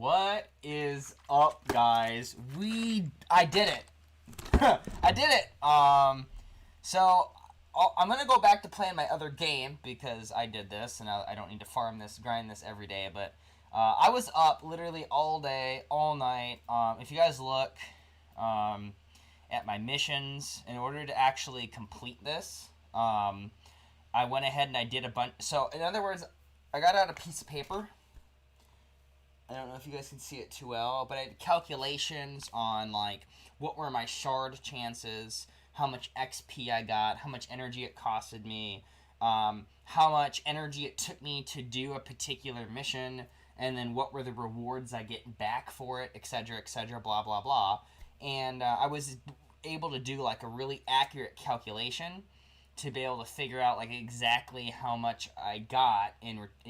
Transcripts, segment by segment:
What is up, guys? I did it. I did it. So I'm gonna go back to playing my other game because I did this, and I don't need to grind this every day. But I was up literally all day, all night. If you guys look at my missions, in order to actually complete this, I went ahead and I did a bunch. So in other words, I got out a piece of paper. I don't know if you guys can see it too well, but I did calculations on, like, what were my shard chances, how much XP I got, how much energy it costed me, how much energy it took me to do a particular mission, and then what were the rewards I get back for it, etc., blah, blah, blah. And I was able to do, like, a really accurate calculation to be able to figure out, like, exactly how much I got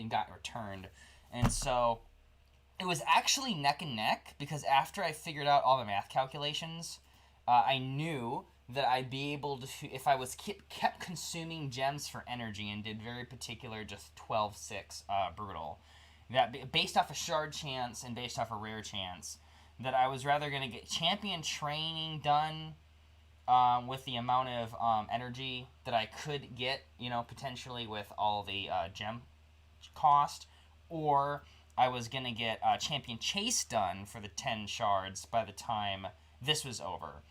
got returned. And so it was actually neck and neck, because after I figured out all the math calculations, I knew that I'd be able to, if I was kept consuming gems for energy and did very particular, just 12-6 brutal, that based off a shard chance and based off a rare chance, that I was rather going to get champion training done with the amount of energy that I could get, potentially with all the gem cost, or I was going to get Champion Chase done for the 10 shards by the time this was over.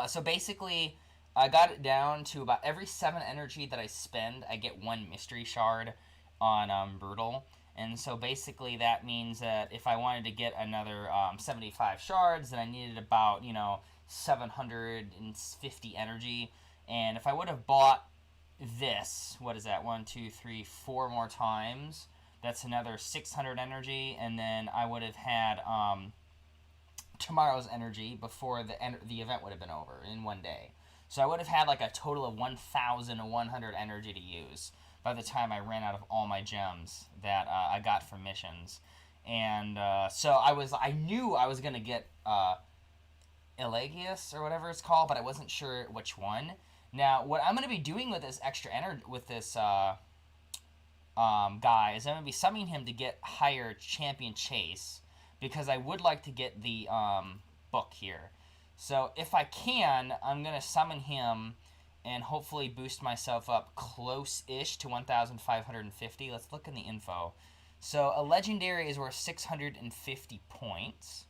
So basically, I got it down to about every 7 energy that I spend, I get 1 mystery shard on Brutal. And so basically that means that if I wanted to get another 75 shards, then I needed about, 750 energy. And if I would have bought this, what is that, 1, 2, 3, 4 more times, that's another 600 energy, and then I would have had tomorrow's energy before the event would have been over in one day. So I would have had like a total of 1,100 energy to use by the time I ran out of all my gems that I got from missions. And so I knew I was going to get Elegaius or whatever it's called, but I wasn't sure which one. Now, what I'm going to be doing with this extra energy, with this guy, is I'm going to be summoning him to get higher Champion Chase, because I would like to get the book here. So if I can, I'm going to summon him and hopefully boost myself up close-ish to 1,550. Let's look in the info. So a legendary is worth 650 points.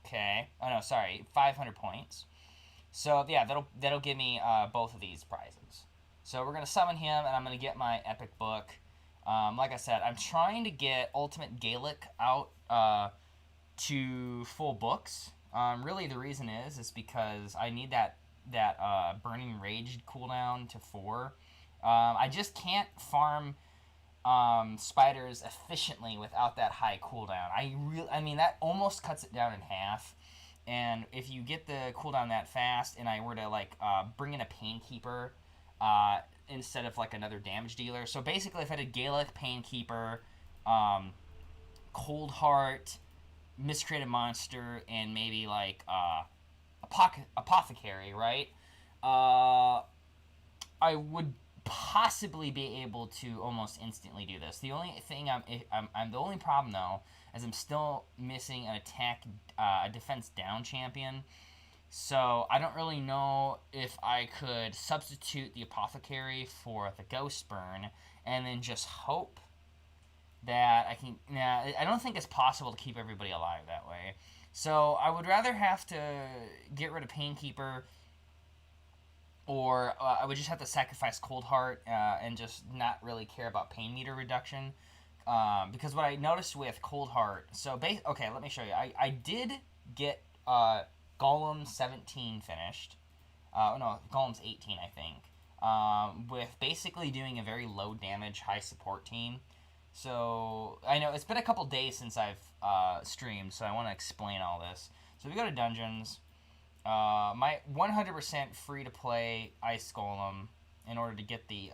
Okay. Oh, no, sorry. 500 points. So, yeah, that'll give me both of these prizes. So we're going to summon him, and I'm going to get my epic book. Like I said, I'm trying to get Ultimate Gaelic out to full books. Really, the reason is because I need that Burning Rage cooldown to 4. I just can't farm spiders efficiently without that high cooldown. I mean, that almost cuts it down in half. And if you get the cooldown that fast, and I were to like bring in a Painkeeper instead of like another damage dealer. So basically, if I did Gaelic, Painkeeper, Cold Heart, Miscreated Monster, and maybe like Apothecary, right? I would possibly be able to almost instantly do this. The only thing I'm the only problem though is I'm still missing an a defense down champion. So I don't really know if I could substitute the Apothecary for the Ghost Burn and then just hope that I can. Nah, I don't think it's possible to keep everybody alive that way. So I would rather have to get rid of Painkeeper, or I would just have to sacrifice Cold Heart and just not really care about pain meter reduction. Because what I noticed with Cold Heart, okay, let me show you. I did get Golem 17 finished. No, Golem's 18, I think. With basically doing a very low damage, high support team. So, I know it's been a couple days since I've streamed, so I want to explain all this. So, we go to Dungeons. My 100% free-to-play Ice Golem, in order to get the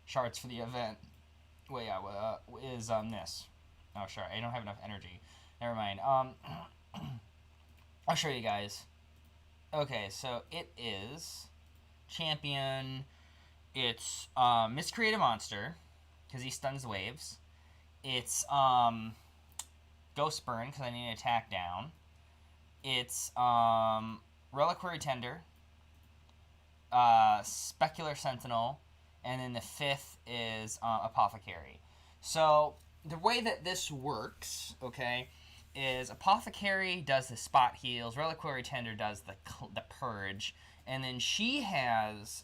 shards for the event, is this. Oh, sure, I don't have enough energy. Never mind. I'll show you guys. Okay, so it is champion. It's Miscreated Monster, because he stuns waves. It's Ghost Burn, because I need an attack down. It's Reliquary Tender, Specular Sentinel, and then the 5th is Apothecary. So the way that this works, okay, is Apothecary does the spot heals, Reliquary Tender does the purge, and then she has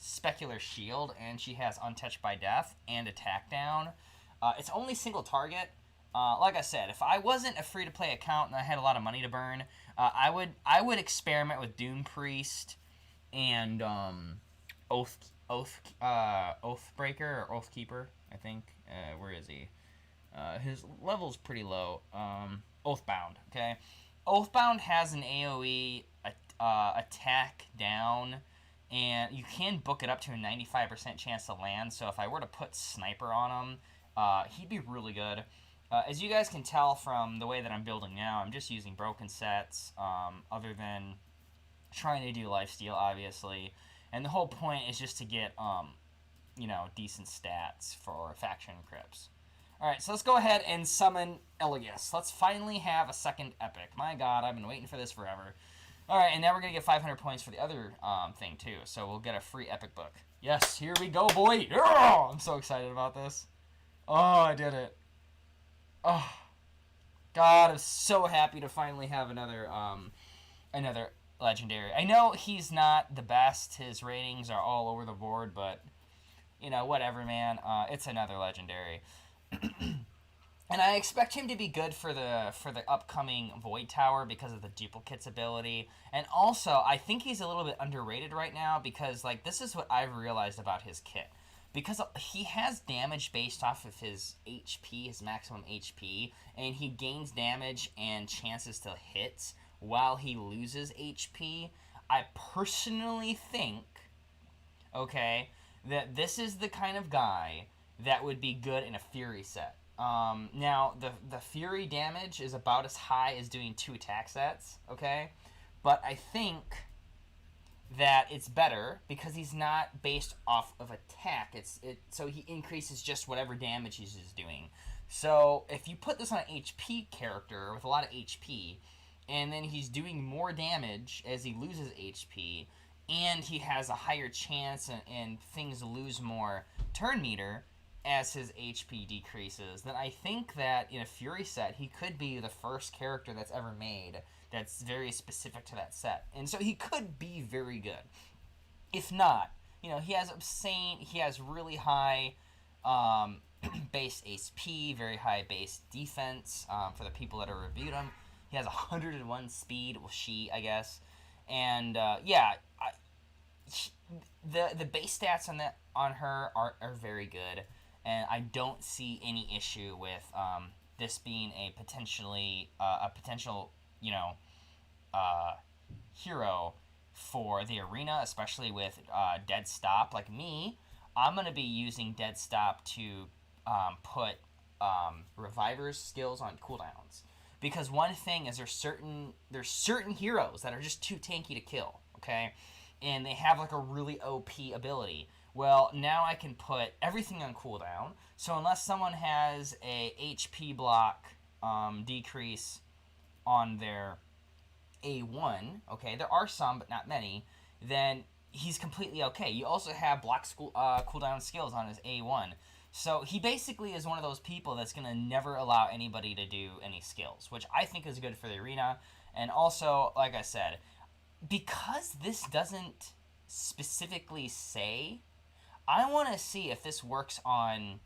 Specular Shield, and she has Untouched by Death and attack down. It's only single target. Like I said, if I wasn't a free-to-play account and I had a lot of money to burn, I would experiment with Doom Priest and Oathbreaker or Oathkeeper. I think. Where is he? His level's pretty low. Oathbound. Okay, Oathbound has an AOE attack down, and you can book it up to a 95% chance to land. So if I were to put Sniper on him, he'd be really good. As you guys can tell from the way that I'm building now, I'm just using broken sets, other than trying to do lifesteal, obviously. And the whole point is just to get, decent stats for faction crypts. Alright, so let's go ahead and summon Elegaius. Let's finally have a second epic. My god, I've been waiting for this forever. Alright, and now we're going to get 500 points for the other thing, too. So we'll get a free epic book. Yes, here we go, boy! Oh, I'm so excited about this. Oh, I did it. Oh, God, I'm so happy to finally have another legendary. I know he's not the best. His ratings are all over the board, but, whatever, man. It's another legendary. And I expect him to be good for the upcoming Void Tower because of the duplicates ability. And also, I think he's a little bit underrated right now because, this is what I've realized about his kit. Because he has damage based off of his HP, his maximum HP, and he gains damage and chances to hit while he loses HP. I personally think, okay, that this is the kind of guy that would be good in a Fury set. Now, the Fury damage is about as high as doing 2 attack sets, okay? But I think that it's better because he's not based off of attack. So he increases just whatever damage he's just doing. So if you put this on an HP character with a lot of HP, and then he's doing more damage as he loses HP, and he has a higher chance and things lose more turn meter as his HP decreases, then I think that in a Fury set, he could be the first character that's ever made that's very specific to that set. And so he could be very good. If not, he has really high base HP, very high base defense for the people that have reviewed him. He has 101 speed, well, I guess. And, the base stats on her are very good. And I don't see any issue with this being a potential hero for the arena, especially with Dead Stop. Like me, I'm going to be using Dead Stop to put Reviver's skills on cooldowns. Because one thing is there's certain heroes that are just too tanky to kill, okay? And they have a really OP ability. Well, now I can put everything on cooldown, so unless someone has a HP block decrease on their A1, okay, there are some, but not many, then he's completely okay. You also have block cooldown skills on his A1. So he basically is one of those people that's going to never allow anybody to do any skills, which I think is good for the arena. And also, like I said, because this doesn't specifically say, I want to see if this works on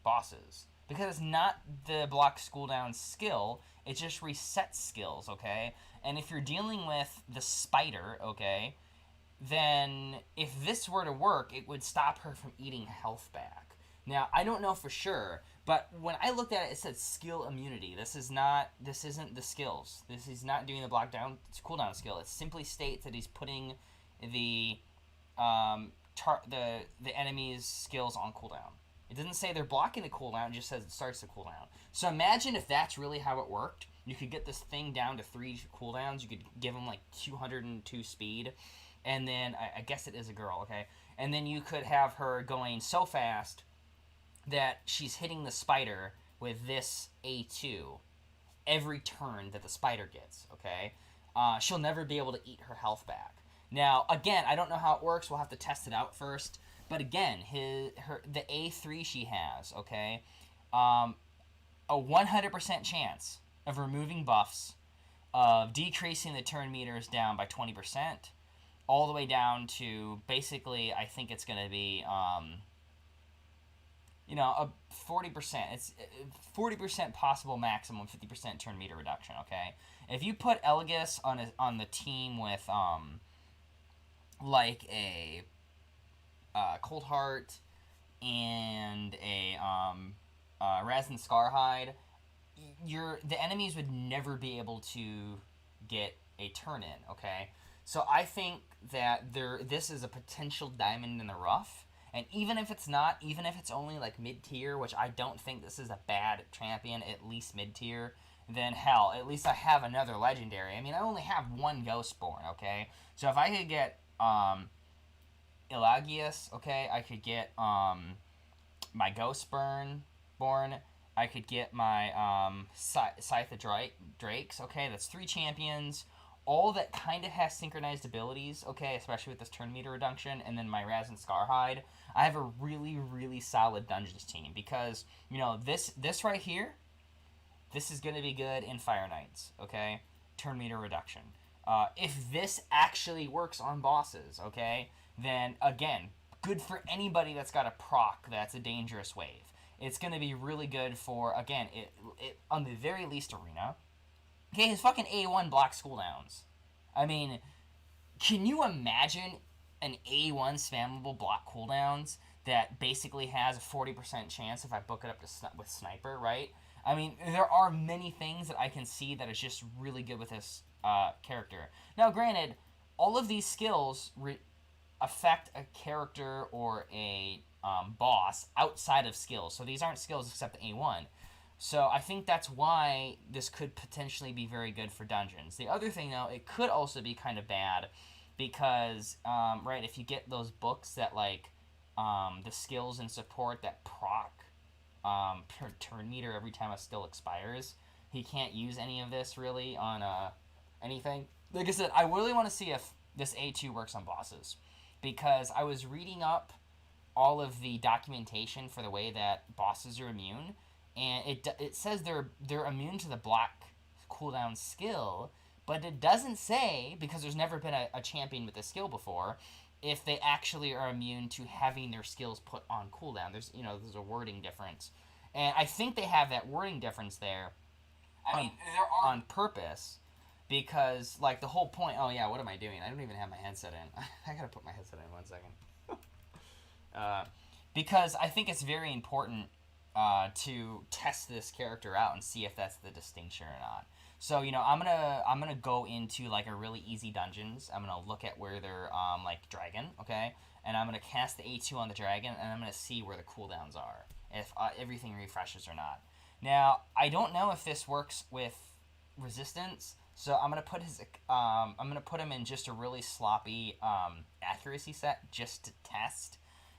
bosses. Because it's not the block cooldown skill, it just resets skills, okay? And if you're dealing with the spider, okay, then if this were to work, it would stop her from eating health back. Now, I don't know for sure, but when I looked at it, it said skill immunity. This isn't the skills. This is not doing the block down cooldown skill. It simply states that he's putting the enemy's skills on cooldown. It doesn't say they're blocking the cooldown, it just says it starts the cooldown. So imagine if that's really how it worked. You could get this thing down to 3 cooldowns. You could give him 202 speed. And then, I guess it is a girl, okay? And then you could have her going so fast that she's hitting the spider with this A2. every turn that the spider gets, okay? She'll never be able to eat her health back. Now, again, I don't know how it works. We'll have to test it out first. But again, the A3 she has, okay? A 100% chance of removing buffs, of decreasing the turn meters down by 20%, all the way down to basically, I think it's going to be, a 40%. It's 40% possible maximum, 50% turn meter reduction, okay? If you put Elegaius on the team with, like a Cold Heart and a Razin Scarhide, the enemies would never be able to get a turn in, okay? So I think that this is a potential diamond in the rough, and even if it's not, even if it's only like mid-tier, which I don't think this is a bad champion, at least mid-tier, then hell, at least I have another legendary. I mean, I only have one Ghostborn, okay? So if I could get Elegaius, okay, I could get my Ghostborn, I could get my Scythe of Drakes, okay, that's 3 champions, all that kind of has synchronized abilities, okay, especially with this turn meter reduction, and then my Razin Scarhide. I have a really, really solid Dungeons team, because, this right here, this is going to be good in Fire Knights, okay, turn meter reduction. If this actually works on bosses, okay, then, again, good for anybody that's got a proc that's a dangerous wave. It's going to be really good for, again, it on the very least arena. Okay, his fucking A1 blocks cooldowns. I mean, can you imagine an A1 spammable block cooldowns that basically has a 40% chance if I book it up with Sniper, right? I mean, there are many things that I can see that is just really good with this character. Now, granted, all of these skills affect a character or a boss outside of skills. So these aren't skills except the A1. So I think that's why this could potentially be very good for dungeons. The other thing, though, it could also be kind of bad because, right, if you get those books that, like, the skills and support that proc per turn meter every time a skill expires, he can't use any of this, really, on anything. Like I said, I really want to see if this A2 works on bosses, because I was reading up all of the documentation for the way that bosses are immune, and it says they're immune to the block cooldown skill, but it doesn't say, because there's never been a champion with this skill before, if they actually are immune to having their skills put on cooldown. There's a wording difference, and I think they have that wording difference there. On purpose, because like the whole point. Oh yeah, what am I doing? I don't even have my headset in. I gotta put my headset in 1 second. Because I think it's very important to test this character out and see if that's the distinction or not. So I'm gonna go into like a really easy dungeons. I'm gonna look at where they're like dragon, okay, and I'm gonna cast the A2 on the dragon, and I'm gonna see where the cooldowns are, if everything refreshes or not. Now I don't know if this works with resistance, so I'm gonna put him in just a really sloppy accuracy set just to test.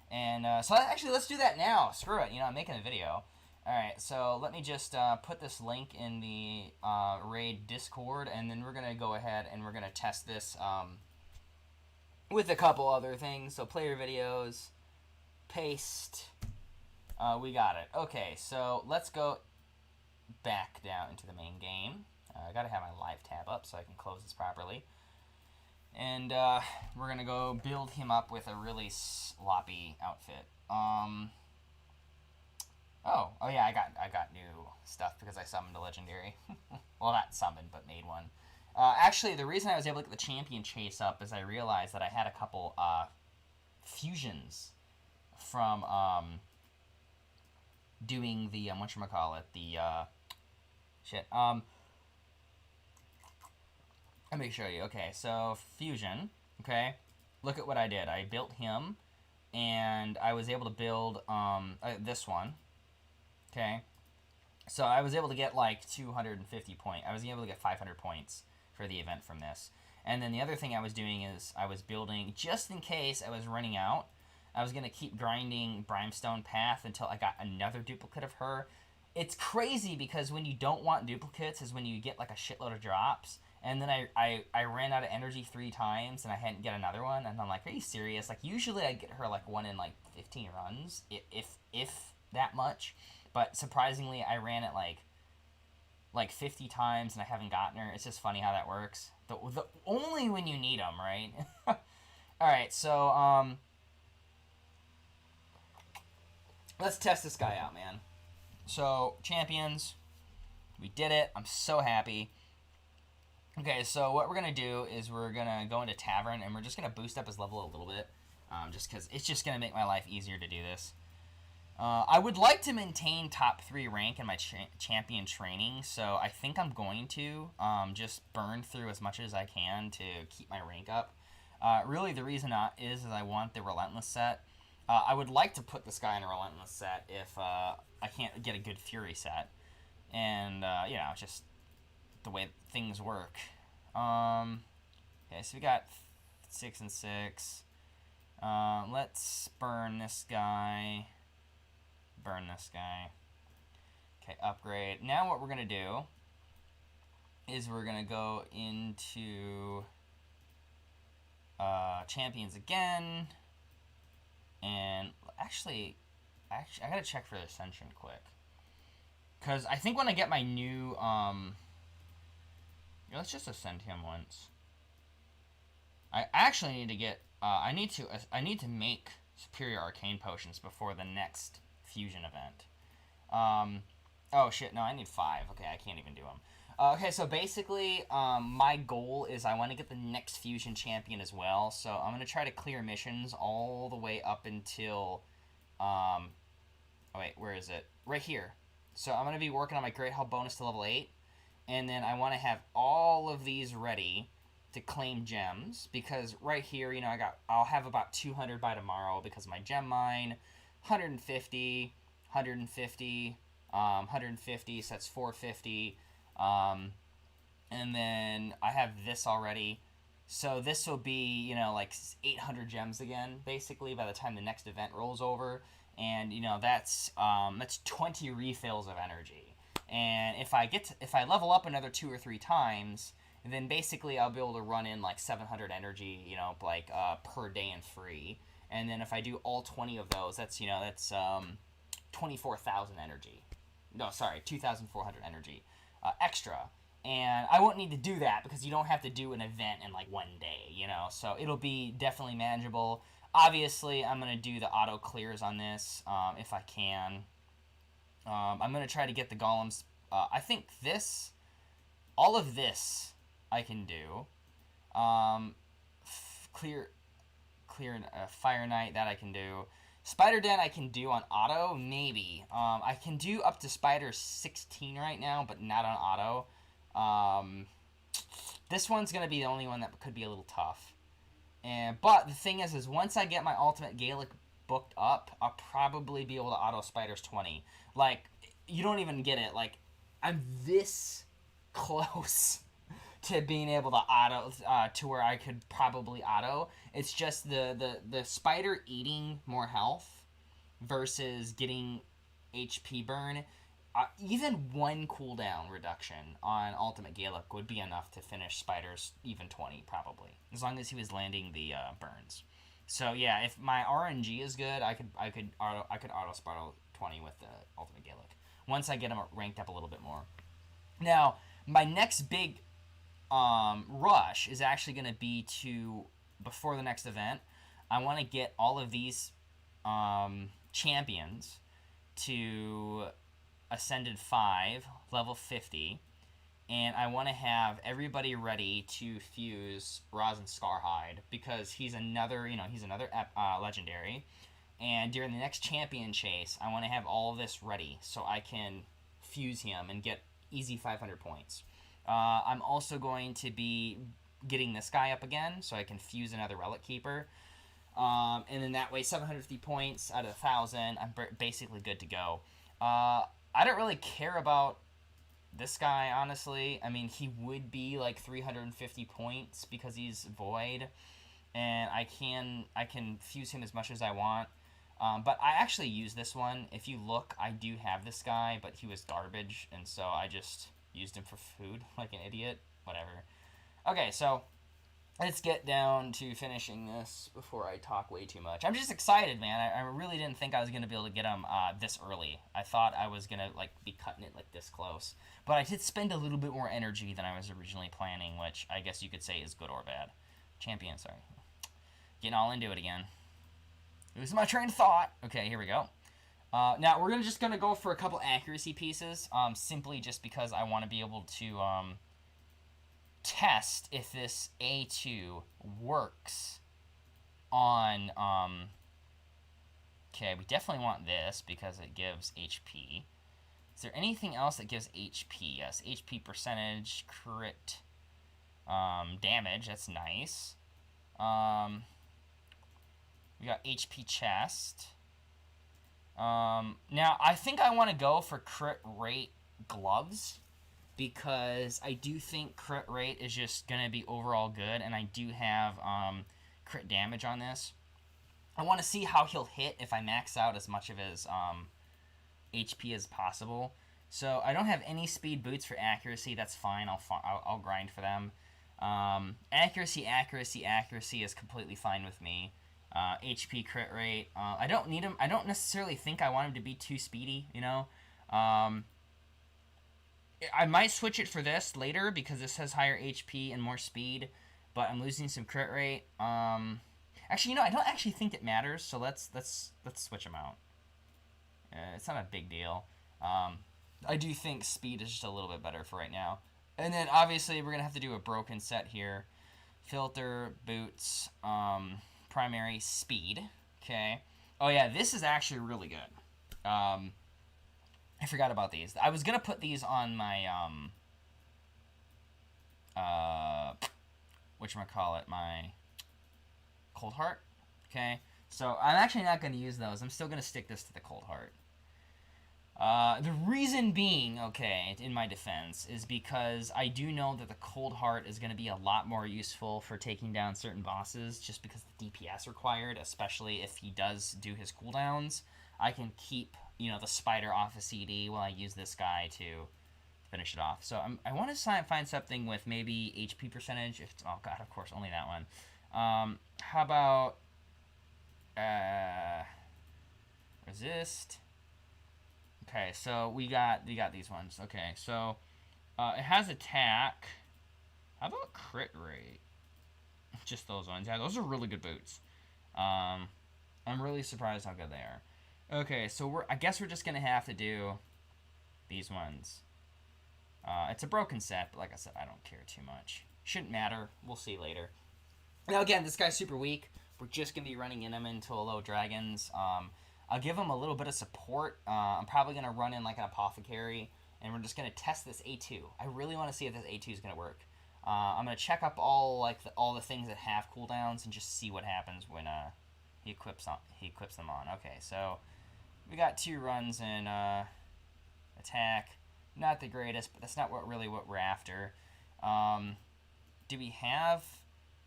And so actually, let's do that now. Screw it, I'm making a video. Alright, so let me just put this link in the Raid Discord, and then we're going to go ahead and we're going to test this with a couple other things. So player videos, paste, we got it. Okay, so let's go back down into the main game. I got to have my live tab up so I can close this properly. And we're going to go build him up with a really sloppy outfit. Oh yeah, I got new stuff because I summoned a legendary. Well, not summoned, but made one. Actually, the reason I was able to get the champion chase up is I realized that I had a couple fusions from doing the whatchamacallit, the let me show you. Okay, so fusion. Okay, look at what I did. I built him, and I was able to build this one. Okay, so I was able to get like 250 points. I was able to get 500 points for the event from this. And then the other thing I was doing is I was building, just in case I was running out, I was going to keep grinding Brimstone Path until I got another duplicate of her. it's crazy because when you don't want duplicates is when you get like a shitload of drops. And then I ran out of energy 3 times and I hadn't get another one. And I'm like, are you serious? Like, usually I get her like one in like 15 runs, if that much. But surprisingly, I ran it like 50 times and I haven't gotten her. It's just funny how that works. The only when you need them, right? All right, so let's test this guy out, man. So champions, we did it. I'm so happy. Okay, so what we're gonna do is we're gonna go into Tavern and we're just gonna boost up his level a little bit, just because it's just gonna make my life easier to do this. I would like to maintain top 3 rank in my champion training, so I think I'm going to just burn through as much as I can to keep my rank up. Really, the reason is I want the Relentless set. I would like to put this guy in a Relentless set if I can't get a good Fury set. And, just the way things work. Okay, so we got 6 and 6. Let's burn this guy. Burn this guy. Okay, upgrade. Now what we're going to do is we're going to go into champions again. And actually, I got to check for the Ascension quick. Because I think when I get my new... let's just ascend him once. I actually need to get... I need to make superior arcane potions before the next fusion event. Oh shit, no, I need 5. Okay, I can't even do them. Okay, so basically, my goal is I want to get the next fusion champion as well. So I'm going to try to clear missions all the way up until... oh wait, where is it? Right here. So I'm going to be working on my Great Hell bonus to level 8. And then I want to have all of these ready to claim gems. Because right here, I'll have about 200 by tomorrow because of my gem mine. 150, 150, 150, so that's 450. And then I have this already. So this will be, like 800 gems again, basically, by the time the next event rolls over. And, that's 20 refills of energy. And if I level up another 2 or 3 times, then basically I'll be able to run in like 700 energy, per day and free. And then if I do all 20 of those, that's 24,000 energy. No, sorry, 2,400 energy extra. And I won't need to do that because you don't have to do an event in like one day, So it'll be definitely manageable. Obviously, I'm going to do the auto clears on this if I can. I'm going to try to get the golems. I think all of this I can do. Clear Fire Knight, that I can do. Spider Den I can do on auto, maybe. I can do up to Spider 16 right now, but not on auto. This one's going to be the only one that could be a little tough. But the thing is once I get my Ultimate Gaelic booked up, I'll probably be able to auto Spiders 20. Like, you don't even get it. Like, I'm this close to being able to auto, to where I could probably auto. It's just the spider eating more health versus getting HP burn. Even one cooldown reduction on Ultimate Gaelic would be enough to finish Spiders even 20, probably. As long as he was landing the burns. So yeah, if my RNG is good, I could auto Spider 20 with the Ultimate Gaelic once I get him ranked up a little bit more. Now, my next big rush is actually going to be before the next event. I want to get all of these champions to Ascended 5, level 50, and I want to have everybody ready to fuse Rosin Scarhide because he's another legendary. And during the next champion chase, I want to have all of this ready so I can fuse him and get easy 500 points. I'm also going to be getting this guy up again so I can fuse another Relic Keeper. And then that way, 750 points out of 1,000, I'm basically good to go. I don't really care about this guy, honestly. I mean, he would be like 350 points because he's Void. And I can fuse him as much as I want. But I actually use this one. If you look, I do have this guy, but he was garbage, and so I just used him for food like an idiot. Whatever. Okay, so let's get down to finishing this before I talk way too much. I'm just excited, man. I really didn't think I was going to be able to get him this early. I thought I was going to like be cutting it like this close. But I did spend a little bit more energy than I was originally planning, which I guess you could say is good or bad. Champion, sorry. Getting all into it again. Losing my train of thought. Okay, here we go. Now, we're just going to go for a couple accuracy pieces, simply just because I want to be able to test if this A2 works on... okay, we definitely want this because it gives HP. Is there anything else that gives HP? Yes, HP percentage, crit, damage. That's nice. We got HP chest. Now, I think I want to go for crit rate gloves because I do think crit rate is just going to be overall good, and I do have crit damage on this. I want to see how he'll hit if I max out as much of his HP as possible. So I don't have any speed boots for accuracy. That's fine. I'll grind for them. Accuracy is completely fine with me. HP crit rate. I don't need him. I don't necessarily think I want him to be too speedy, you know. I might switch it for this later because this has higher HP and more speed, but I'm losing some crit rate. Actually, you know, I don't actually think it matters, so let's switch them out. It's not a big deal. I do think speed is just a little bit better for right now. And then, obviously, we're going to have to do a broken set here. Filter, boots, primary, speed. Okay. Oh, yeah, this is actually really good. I forgot about these. I was going to put these on my, whatchamacallit, my Cold Heart. Okay. So, I'm actually not going to use those. I'm still going to stick this to the Cold Heart. The reason being, okay, in my defense, is because I do know that the Cold Heart is going to be a lot more useful for taking down certain bosses, just because the DPS required, especially if he does do his cooldowns. I can keep, you know, the spider off a CD while I use this guy to finish it off. So I want to find something with maybe HP percentage. Oh god, of course, only that one. How about resist? Okay, so we got these ones. Okay, so it has attack. How about crit rate? Just those ones. Yeah, those are really good boots. I'm really surprised how good they are. Okay, so I guess we're just gonna have to do these ones. It's a broken set, but like I said, I don't care too much. Shouldn't matter. We'll see later. Now again, this guy's super weak. We're just gonna be running him into low dragons. I'll give him a little bit of support. I'm probably going to run in like an apothecary, and we're just going to test this A2. I really want to see if this A2 is going to work. I'm going to check up all the things that have cooldowns and just see what happens when he equips them on. Okay, so we got 2 runs in attack. Not the greatest, but that's not what we're after. Do we have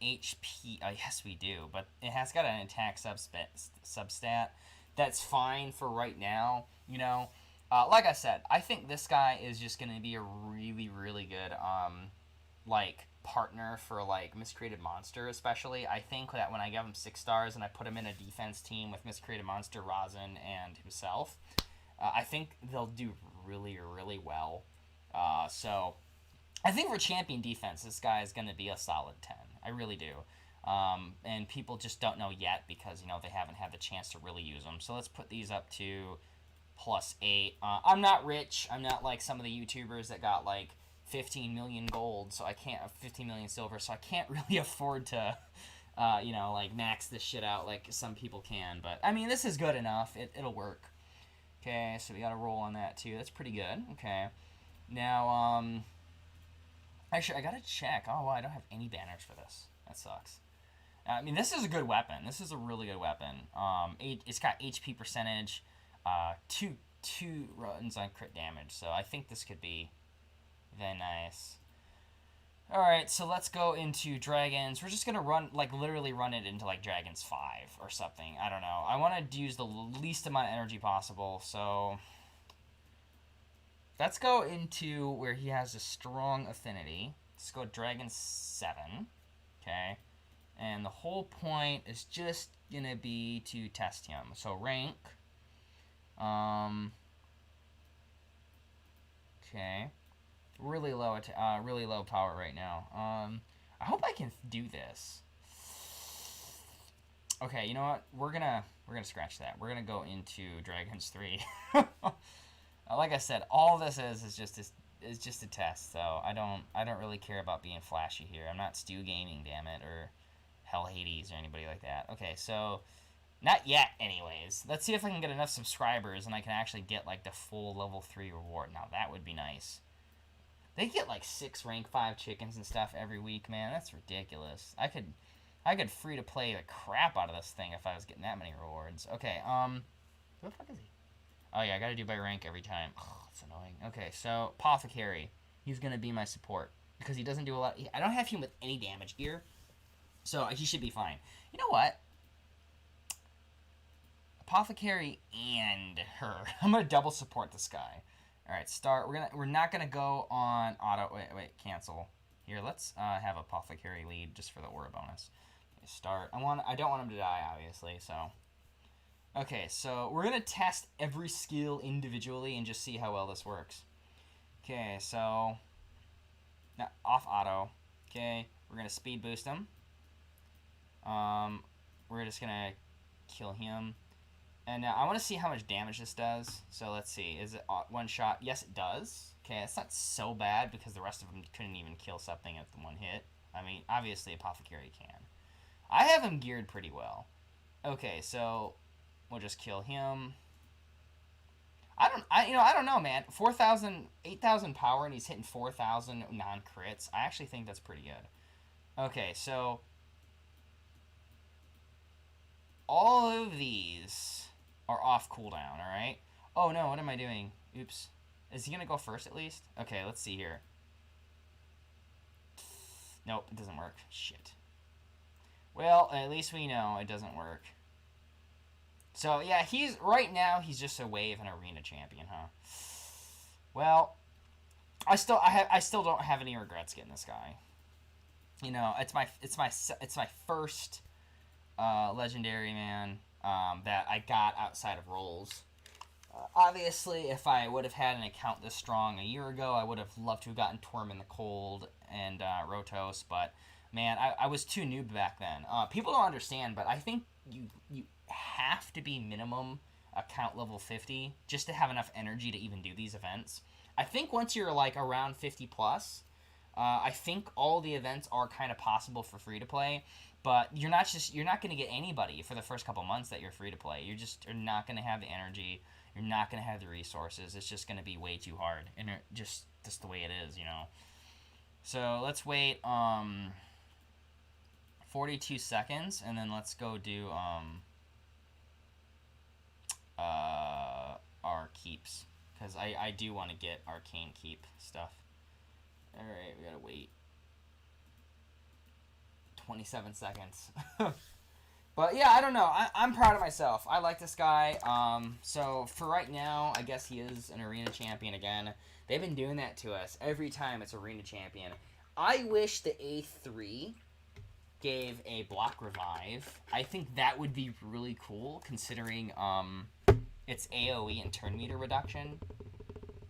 HP? Yes, we do, but it has got an attack substat. That's fine for right now, you know. Like I said, I think this guy is just going to be a really, really good, like, partner for, like, Miscreated Monster, especially. I think that when I give him 6 stars and I put him in a defense team with Miscreated Monster, Rosin, and himself, I think they'll do really, really well. So, I think for champion defense, this guy is going to be a solid 10. I really do. And people just don't know yet because, you know, they haven't had the chance to really use them. So let's put these up to +8. I'm not rich. I'm not like some of the YouTubers that got like 15 million gold, so I can't, 15 million silver, so I can't really afford to, you know, like max this shit out like some people can. But, I mean, this is good enough. It'll work. Okay, so we got a roll on that too. That's pretty good. Okay. Now, actually, I gotta check. Oh, wow, I don't have any banners for this. That sucks. I mean, this is a good weapon. This is a really good weapon. It's got HP percentage, two runs on crit damage, so I think this could be very nice. Alright, so let's go into dragons. We're just gonna run, like, literally run it into, like, dragons 5 or something. I don't know. I want to use the least amount of energy possible, so... Let's go into where he has a strong affinity. Let's go dragon 7. Okay. And the whole point is just gonna be to test him. So rank. Okay. Really low power right now. I hope I can do this. Okay, you know what? We're gonna scratch that. We're gonna go into Dragons 3. Like I said, all this is just a test. So I don't really care about being flashy here. I'm not Stu Gaming, damn it, or Hell Hades or anybody like that. Okay, so not yet, anyways. Let's see if I can get enough subscribers and I can actually get like the full level 3 reward. Now that would be nice. They get like 6 rank 5 chickens and stuff every week, man. That's ridiculous. I could free to play the crap out of this thing if I was getting that many rewards. Okay, who the fuck is he? Oh yeah, I gotta do by rank every time. Oh, it's annoying. Okay, so Apothecary. He's gonna be my support because he doesn't do a lot. I don't have him with any damage gear, so he should be fine. You know what? Apothecary and her. I'm gonna double support this guy. All right, start. We're not gonna go on auto. Wait, cancel. Here, let's have Apothecary lead just for the aura bonus. Okay, start. I don't want him to die, obviously. So, okay, so we're gonna test every skill individually and just see how well this works. Okay, so now off auto. Okay, we're gonna speed boost him. We're just gonna kill him. And I want to see how much damage this does. So let's see. Is it one shot? Yes, it does. Okay, it's not so bad because the rest of them couldn't even kill something at the one hit. I mean, obviously Apothecary can. I have him geared pretty well. Okay, so we'll just kill him. I don't know, man. 4,000, 8,000 power, and he's hitting 4,000 non-crits. I actually think that's pretty good. Okay, so all of these are off cooldown, alright? Oh no, what am I doing? Oops. Is he gonna go first at least? Okay, let's see here. Nope, it doesn't work. Shit. Well, at least we know it doesn't work. So, yeah, right now, he's just a wave and arena champion, huh? Well, I still don't have any regrets getting this guy. You know, it's my first legendary, man. That I got outside of rolls. Obviously, if I would have had an account this strong a year ago, I would have loved to have gotten Torm in the Cold and Rotos, but man, I was too noob back then. People don't understand, but I think you have to be minimum account level 50 just to have enough energy to even do these events. I think once you're like around 50 plus, I think all the events are kind of possible for free to play. But you're not going to get anybody for the first couple months that you're free to play. You're not going to have the energy. You're not going to have the resources. It's just going to be way too hard, and just the way it is, you know. So let's wait 42 seconds, and then let's go do our keeps, because I do want to get arcane keep stuff. All right, we gotta wait. 27 seconds. But yeah, I don't know. I'm proud of myself. I like this guy. So for right now, I guess he is an arena champion again. They've been doing that to us every time it's arena champion. I wish the A3 gave a block revive. I think that would be really cool considering its AoE and turn meter reduction.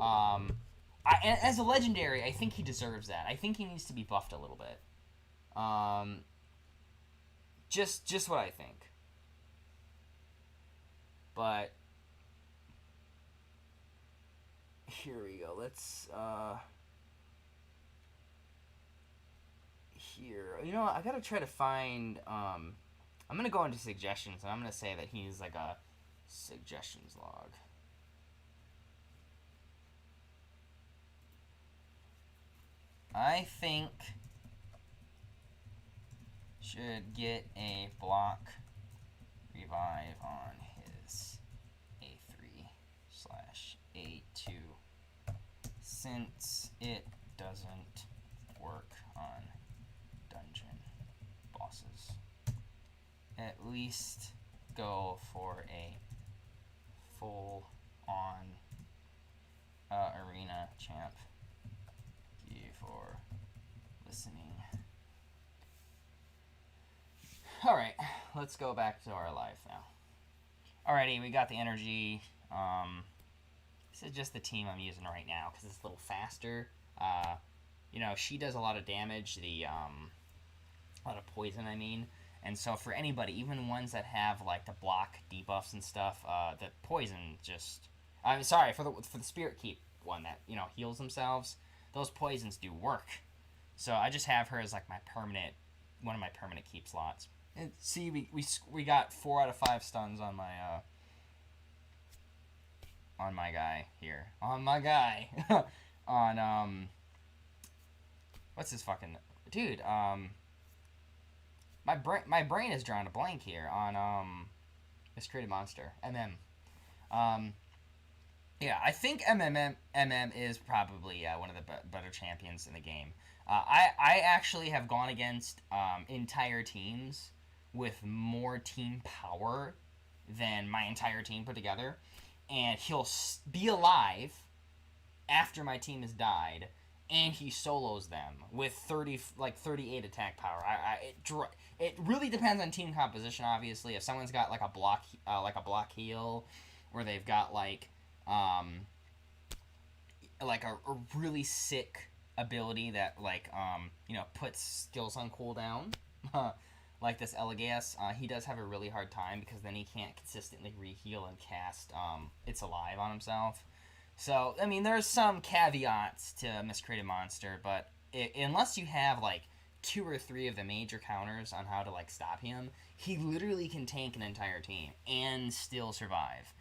As a legendary, I think he deserves that. I think he needs to be buffed a little bit. Just what I think. But here we go. Let's here. You know what? I gotta try to find I'm gonna go into suggestions and I'm gonna say that he's like a suggestions log. I think should get a block revive on his A3/A2 since it doesn't work on dungeon bosses. At least go for a full-on arena champ. Thank you for listening. Alright, let's go back to our life now. Alrighty, we got the energy. This is just the team I'm using right now because it's a little faster. You know, she does a lot of damage, a lot of poison, I mean. And so for anybody, even ones that have, like, the block debuffs and stuff, the poison just... I'm sorry, for the Spirit Keep one that, you know, heals themselves, those poisons do work. So I just have her as, like, one of my permanent keep slots. And see, we got 4 out of 5 stuns on my guy here. On my guy. On, what's his fucking... Dude, my brain is drawing a blank here on, Miscreated Monster. MM. Yeah, I think MM is probably one of the better champions in the game. I actually have gone against entire teams with more team power than my entire team put together, and he'll be alive after my team has died, and he solos them with 38 attack power. It really depends on team composition. Obviously, if someone's got like a block heal, or they've got like a really sick ability that puts skills on cooldown. Like this Elegaius, he does have a really hard time because then he can't consistently re-heal and cast It's Alive on himself. So, I mean, there's some caveats to Miscreated Monster, but unless you have, like, 2 or 3 of the major counters on how to, like, stop him, he literally can tank an entire team and still survive.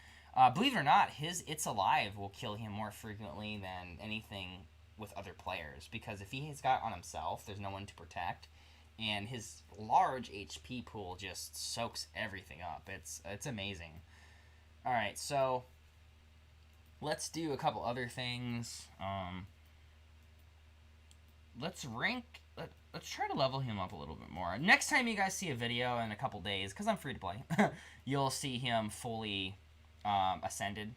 Believe it or not, his It's Alive will kill him more frequently than anything with other players, because if he's got on himself, there's no one to protect, and his large HP pool just soaks everything up. It's amazing. Alright, so let's do a couple other things. Let's try to level him up a little bit more. Next time you guys see a video in a couple days, because I'm free to play, you'll see him fully ascended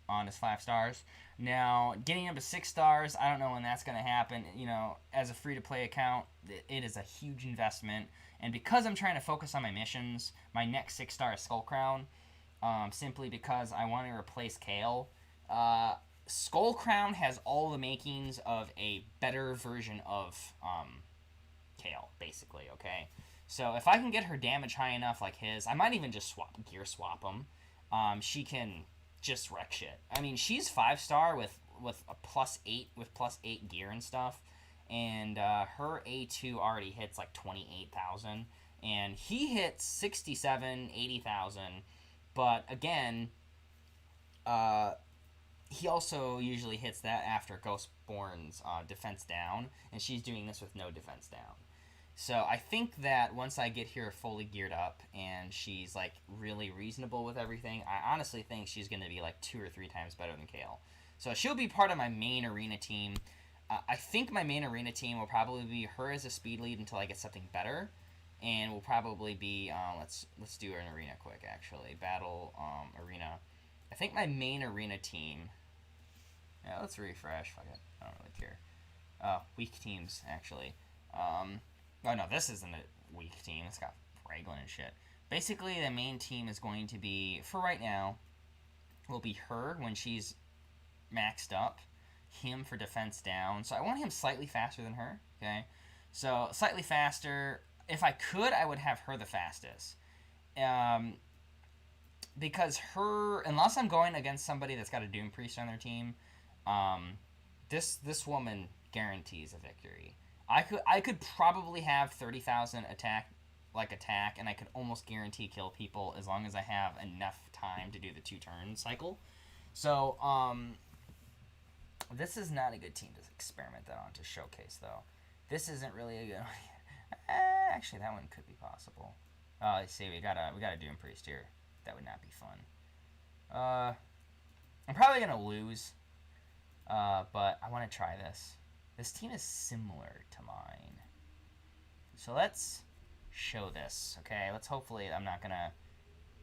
on his 5 stars. Now, getting him to 6 stars, I don't know when that's going to happen. You know, as a free-to-play account, it is a huge investment. And because I'm trying to focus on my missions, my next 6-star is Skull Crown, simply because I want to replace Kale. Skull Crown has all the makings of a better version of Kale, basically, okay? So if I can get her damage high enough like his, I might even just gear swap them. She can just wreck shit. I mean, she's 5-star with a +8 gear and stuff, and her A2 already hits like 28,000, and he hits 67, 80,000. But again, he also usually hits that after Ghostborn's defense down, and she's doing this with no defense down. So I think that once I get her fully geared up and she's like really reasonable with everything, I honestly think she's going to be like 2 or 3 times better than Kale. So she'll be part of my main arena team. I think my main arena team will probably be her as a speed lead until I get something better, and will probably be let's do an arena quick actually. Battle arena. I think my main arena team. Yeah, let's refresh. Fuck it. I don't really care. Weak teams actually. Oh no, this isn't a weak team. It's got Raglan and shit. Basically, the main team is going to be, for right now, will be her when she's maxed up. Him for defense down. So I want him slightly faster than her, okay? So, slightly faster. If I could, I would have her the fastest. Because her, unless I'm going against somebody that's got a Doom Priest on their team, this woman guarantees a victory. I could probably have 30,000 attack, and I could almost guarantee kill people as long as I have enough time to do the 2-turn cycle. So, this is not a good team to experiment that on, to showcase, though. This isn't really a good one. Actually, that one could be possible. Let's see, we got a Doom Priest here. That would not be fun. I'm probably going to lose, but I want to try this. This team is similar to mine. So let's show this, okay? Let's hopefully I'm not going to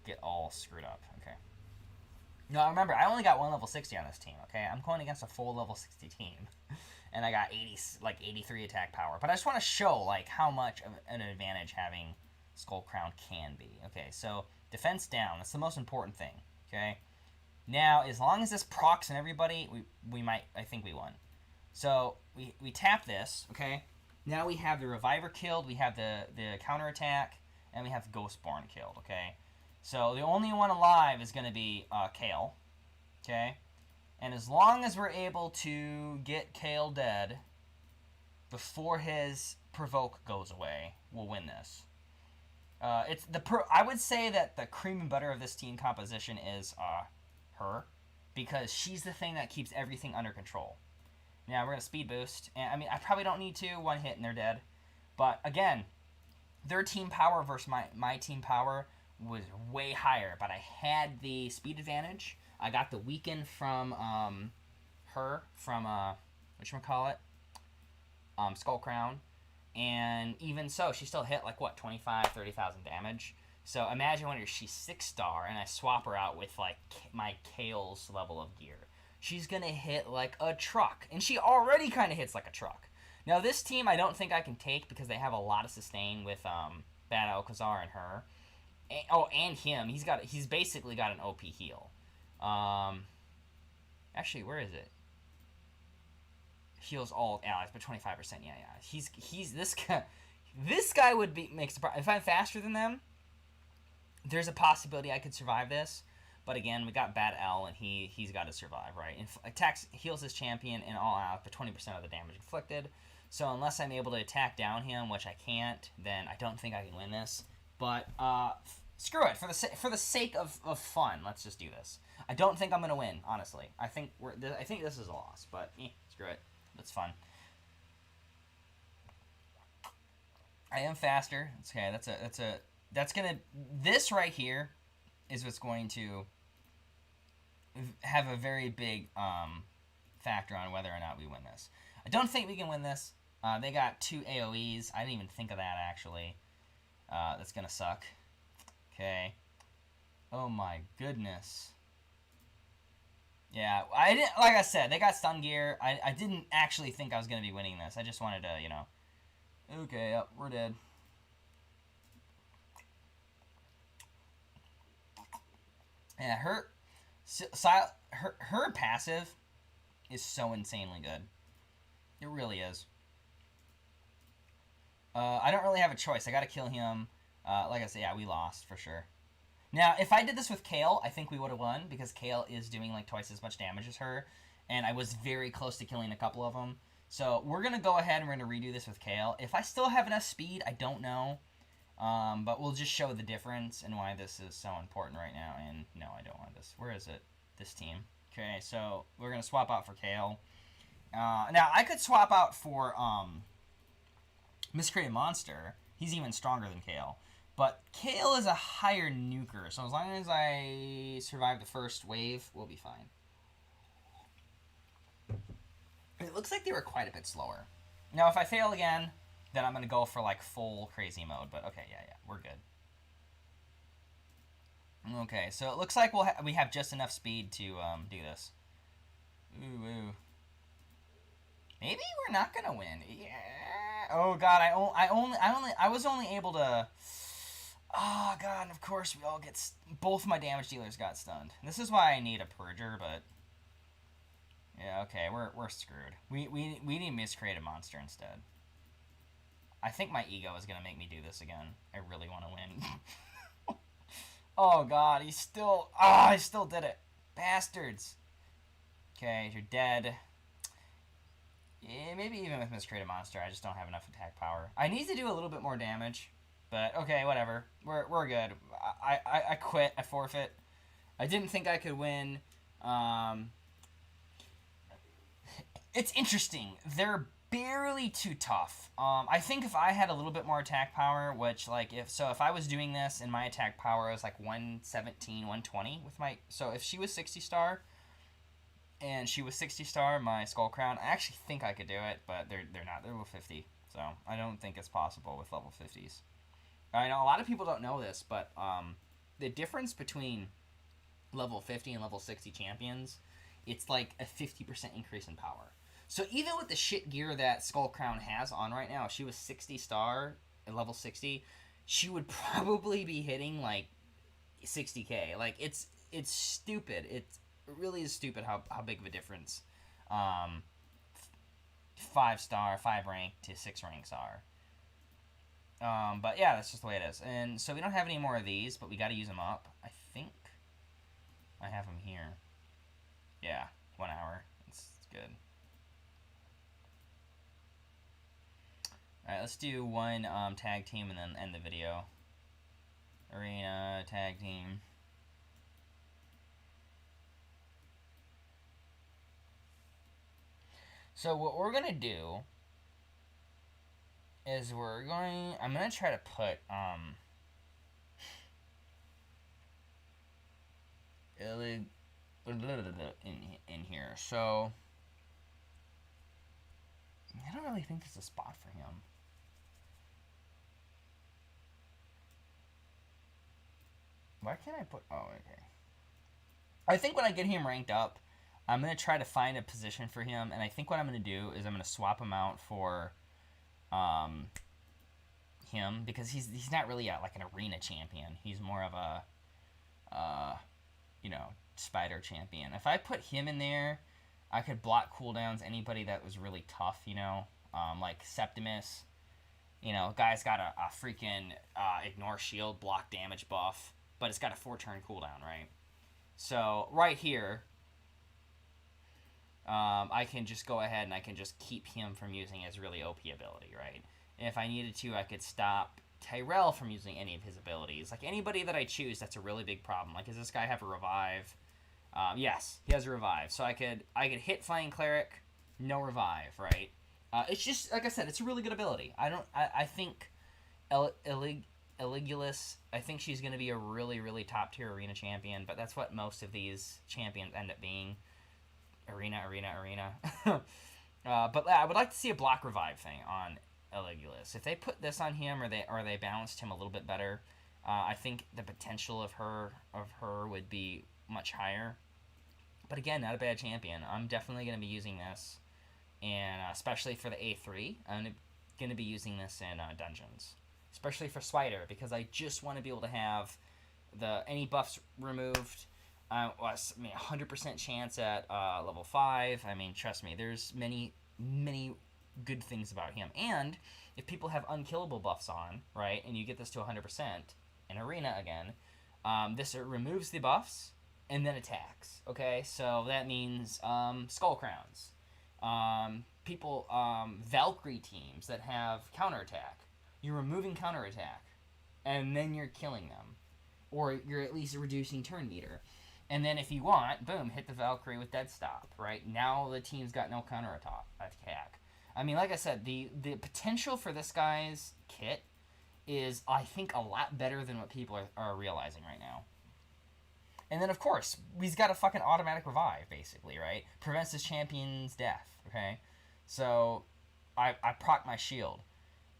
get all screwed up, okay? No, remember, I only got one level 60 on this team, okay? I'm going against a full level 60 team. And I got 83 attack power. But I just want to show, like, how much of an advantage having Skull Crown can be. Okay, so defense down. That's the most important thing, okay? Now, as long as this procs and everybody, we might, I think we won. So, we tap this, okay? Now we have the Reviver killed, we have the counterattack, and we have the Ghostborn killed, okay? So, the only one alive is going to be Kale, okay? And as long as we're able to get Kale dead before his provoke goes away, we'll win this. I would say that the cream and butter of this team composition is her, because she's the thing that keeps everything under control. Now we're gonna speed boost, and I mean I probably don't need to. One hit and they're dead. But again, their team power versus my team power was way higher, but I had the speed advantage. I got the weaken from her, from whatchamacallit, Skull Crown. And even so, she still hit like, what, 25,000, 30,000 damage. So imagine when she's 6-star and I swap her out with like my Kale's level of gear. She's going to hit like a truck. And she already kind of hits like a truck. Now this team I don't think I can take because they have a lot of sustain with Bad Alcazar and her. And him. He's basically got an OP heal. Actually, where is it? Heals all allies, but 25%. Yeah. He's this guy. This guy would make surprise. If I'm faster than them, there's a possibility I could survive this. But again, we got Bad L, and he's got to survive, right? Attacks heals his champion in all allies, but 20% of the damage inflicted. So unless I'm able to attack down him, which I can't, then I don't think I can win this. But screw it. For the sake of fun, let's just do this. I don't think I'm gonna win, honestly. I think this is a loss, but screw it. That's fun. I am faster. It's okay. This right here is what's going to have a very big factor on whether or not we win this. I don't think we can win this. They got 2 AoEs. I didn't even think of that, actually. That's gonna suck. Okay. Oh my goodness. Yeah, I didn't. Like I said, they got stun gear. I didn't actually think I was gonna be winning this. I just wanted to, you know. Okay, yep, we're dead. Yeah, her passive is so insanely good. It really is. I don't really have a choice. I gotta kill him. Like I said, yeah, we lost for sure. Now, if I did this with Kale, I think we would have won, because Kale is doing like twice as much damage as her, and I was very close to killing a couple of them. So we're going to go ahead and we're going to redo this with Kale. If I still have enough speed, I don't know, but we'll just show the difference and why this is so important right now. And no, I don't want this. Where is it? This team. Okay, so we're going to swap out for Kale. Now, I could swap out for Miscreated Monster. He's even stronger than Kale. But Kale is a higher nuker, so as long as I survive the first wave, we'll be fine. It looks like they were quite a bit slower. Now, if I fail again, then I'm going to go for, like, full crazy mode. But, okay, yeah, we're good. Okay, so it looks like we have just enough speed to do this. Ooh. Maybe we're not going to win. Yeah. Oh, God, I was only able to... Oh, God, and of course we all get... Both my damage dealers got stunned. This is why I need a Purger, but... Yeah, okay, we're screwed. We need Miscreated Monster instead. I think my ego is going to make me do this again. I really want to win. Oh, God, he still did it. Bastards. Okay, you're dead. Yeah, maybe even with Miscreated Monster, I just don't have enough attack power. I need to do a little bit more damage. But, okay, whatever. We're good. I quit. I forfeit. I didn't think I could win. It's interesting. They're barely too tough. I think if I had a little bit more attack power, which, like, if I was doing this and my attack power was, like, 117, 120 with my... So, if she was 60-star, and she was 60 star. My Skull Crown. I actually think I could do it, but they're not. They're level 50, so I don't think it's possible with level 50s. I know a lot of people don't know this, but the difference between level 50 and level 60 champions, it's like a 50% increase in power. So even with the shit gear that Skull Crown has on right now, if she was 60 star at level 60, she would probably be hitting like 60k. Like it's stupid. It really is stupid how big of a difference 5 star, 5 rank to 6 ranks are. But yeah, that's just the way it is. And so we don't have any more of these, but we got to use them up. I think I have them here. Yeah, 1 hour. It's good. Alright, let's do one tag team and then end the video. Arena, tag team. So what we're going to do is I'm going to try to put in here. So I don't really think there's a spot for him. Why can't I put... Oh, okay. I think when I get him ranked up, I'm going to try to find a position for him. And I think what I'm going to do is I'm going to swap him out for him. Because he's not really like an arena champion. He's more of a, spider champion. If I put him in there, I could block cooldowns anybody that was really tough, like Septimus. Guy's got a freaking ignore shield, block damage buff. But it's got a 4-turn cooldown, right? So, right here, I can just go ahead and I can just keep him from using his really OP ability, right? And if I needed to, I could stop Tyrell from using any of his abilities. Like, anybody that I choose, that's a really big problem. Like, does this guy have a revive? Yes, he has a revive. So I could hit Flying Cleric, no revive, right? It's just, like I said, it's a really good ability. I think Elegaius, I think she's going to be a really, really top-tier arena champion, but that's what most of these champions end up being. Arena. But I would like to see a block revive thing on Elegaius. If they put this on him or they balanced him a little bit better, I think the potential of her would be much higher. But again, not a bad champion. I'm definitely going to be using this, and especially for the A3, I'm going to be using this in dungeons. Especially for Spider, because I just want to be able to have any buffs removed. 100% chance at level 5. I mean, trust me, there's many good things about him. And if people have unkillable buffs on, right, and you get this to 100% in Arena again, this removes the buffs and then attacks. Okay, so that means Skull Crowns. Valkyrie teams that have counterattack. You're removing counterattack, and then you're killing them. Or you're at least reducing turn meter. And then if you want, boom, hit the Valkyrie with Dead Stop, right? Now the team's got no counterattack. I mean, like I said, the potential for this guy's kit is, I think, a lot better than what people are realizing right now. And then, of course, he's got a fucking automatic revive, basically, right? Prevents his champion's death, okay? So, I proc my shield.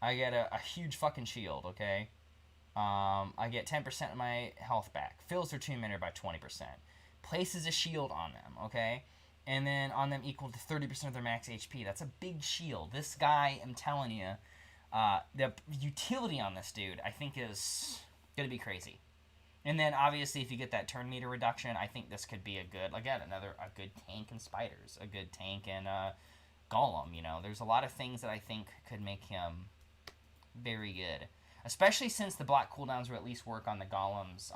I get a huge fucking shield, okay? I get 10% of my health back. Fills their tomb meter by 20%. Places a shield on them, okay? And then on them equal to 30% of their max HP. That's a big shield. This guy, I'm telling you, the utility on this dude, I think, is going to be crazy. And then, obviously, if you get that turn meter reduction, I think this could be a good tank in spiders. A good tank in Golem, There's a lot of things that I think could make him very good. Especially since the block cooldowns will at least work on the Golem's,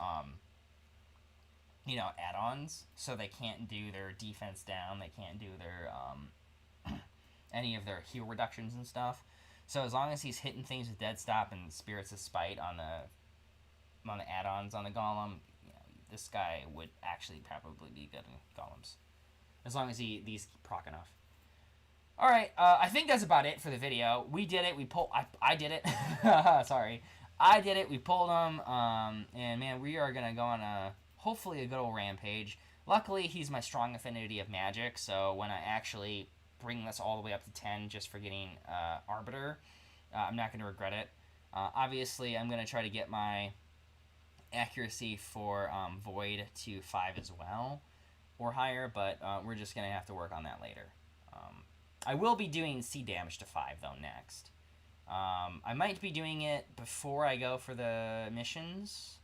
add-ons. So they can't do their defense down. They can't do their, any of their heal reductions and stuff. So as long as he's hitting things with Dead Stop and Spirits of Spite on the add-ons on the Golem, this guy would actually probably be good in Golems. As long as these proc enough. Alright, I think that's about it for the video. We did it. I did it. Sorry. I did it. We pulled them. And, man, we are going to go on hopefully a good old rampage. Luckily, he's my strong affinity of magic, so when I actually bring this all the way up to 10 just for getting Arbiter, I'm not going to regret it. Obviously, I'm going to try to get my accuracy for Void to 5 as well, or higher, but we're just going to have to work on that later. I will be doing C damage to 5, though, next. I might be doing it before I go for the missions,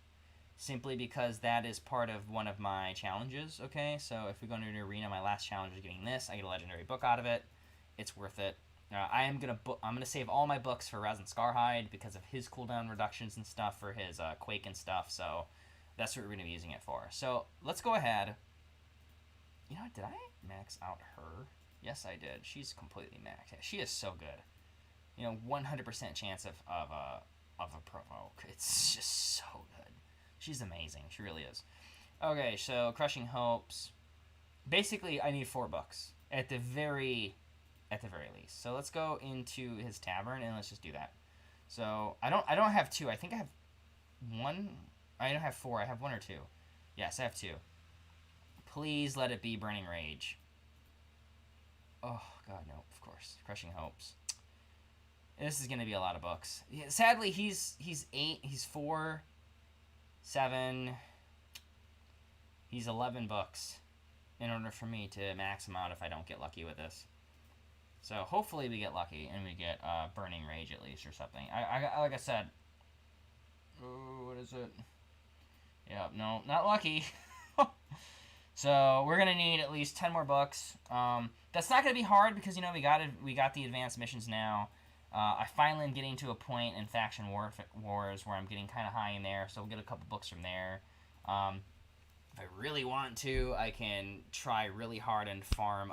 simply because that is part of one of my challenges, okay? So if we go into an arena, my last challenge is getting this. I get a legendary book out of it. It's worth it. I'm gonna save all my books for Resin Scarhide because of his cooldown reductions and stuff for his Quake and stuff, so that's what we're gonna be using it for. So let's go ahead. You know what, did I max out her? Yes, I did. She's completely maxed. She is so good. You know, 100% chance of a provoke. It's just so good. She's amazing. She really is. Okay, so Crushing Hopes. Basically, I need 4 books at the very least. So let's go into his tavern and let's just do that. So I don't have 2. I think I have 1. I don't have 4. I have 1 or 2. Yes, I have 2. Please let it be Burning Rage. Oh god, no. Of course, Crushing Hopes. This is gonna be a lot of books. Sadly, he's 8. He's 4. 7. He's 11 books in order for me to max him out if I don't get lucky with this. So hopefully we get lucky and we get Burning Rage at least or something. I like I said. Oh, what is it? Yeah, no, not lucky. So we're gonna need at least 10 more books. That's not gonna be hard because you know we got the advanced missions now. I finally am getting to a point in Faction Wars where I'm getting kind of high in there, so we'll get a couple books from there. If I really want to, I can try really hard and farm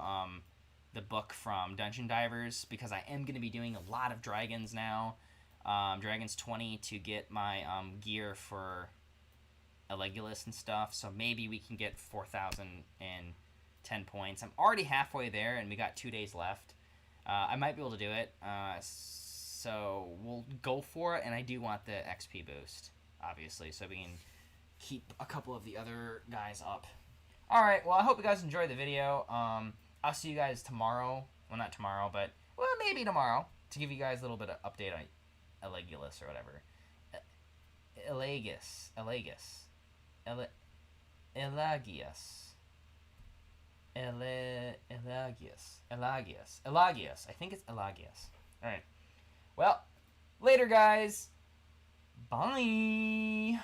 the book from Dungeon Divers, because I am going to be doing a lot of dragons now. Dragons 20 to get my gear for Elegaius and stuff, so maybe we can get 4,010 points. I'm already halfway there, and we got 2 days left. I might be able to do it, so we'll go for it, and I do want the XP boost, obviously, so we can keep a couple of the other guys up. Alright, well, I hope you guys enjoyed the video. I'll see you guys tomorrow. Well, not tomorrow, but, well, maybe tomorrow, to give you guys a little bit of update on Elegaius or whatever. Elegaius. I think it's Elegaius. Alright. Well, later, guys. Bye.